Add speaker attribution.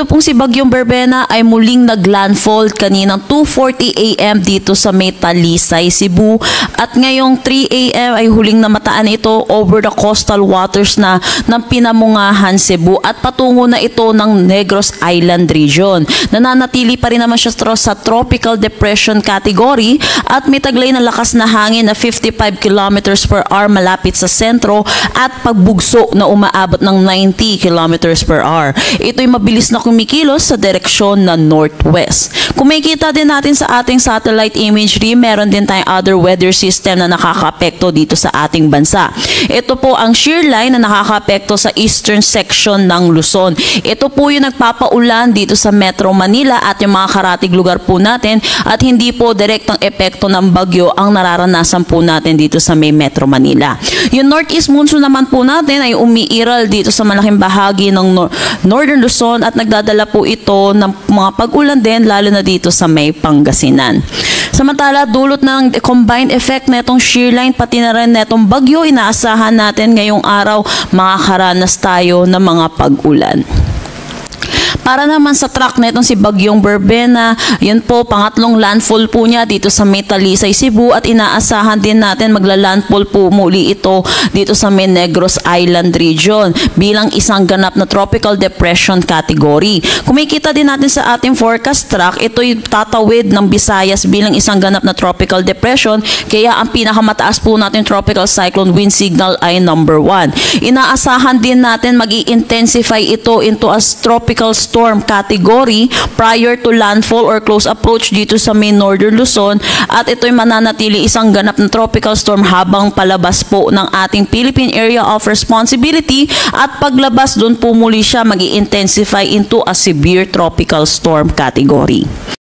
Speaker 1: pong si Bagyong Berbena ay muling naglandfall kaninang 2:40 AM dito sa may Talisay, Cebu. At ngayong 3 AM ay huling namataan ito over the coastal waters na ng Pinamungahan, Cebu at patungo na ito ng Negros Island region. Nananatili pa rin naman siya sa tropical depression category at may taglay na lakas na hangin na 55 kilometers per hour malapit sa sentro at pagbugso na umaabot ng 90 kilometers per hour. Ito'y mabilis na kumikilos sa direksyon na northwest. Kung makikita din natin sa ating satellite imagery, meron din tayong other weather system na nakakaapekto dito sa ating bansa. Ito po ang shear line na nakakaapekto sa eastern section ng Luzon. Ito po yung nagpapaulan dito sa Metro Manila at yung mga karatig lugar po natin at hindi po direktang epekto ng bagyo ang nararanasan po natin dito sa may Metro Manila. Yung northeast monsoon naman po natin ay umiiral dito sa malaking bahagi ng Northern Luzon at nagdadala po ito ng mga pag-ulan din lalo na dito sa may Pangasinan. Samantala, dulot ng combined effect na itong shear line pati na rin na itong bagyo, inaasahan natin ngayong araw makakaranas tayo ng mga pag-ulan. Para naman sa track na itong si Bagyong Berbena, yun po, pangatlong landfall po niya dito sa may Talisay, Cebu at inaasahan din natin magla-landfall po muli ito dito sa may Negros Island region bilang isang ganap na tropical depression category. Kung makikita din natin sa ating forecast track, ito'y tatawid ng Visayas bilang isang ganap na tropical depression kaya ang pinakamataas po natin tropical cyclone wind signal ay number 1. Inaasahan din natin mag-i-intensify ito into a tropical storm category prior to landfall or close approach dito sa may Northern Luzon at ito'y mananatili isang ganap na tropical storm habang palabas po ng ating Philippine Area of Responsibility at paglabas doon po muli siya mag-i-intensify into a severe tropical storm category.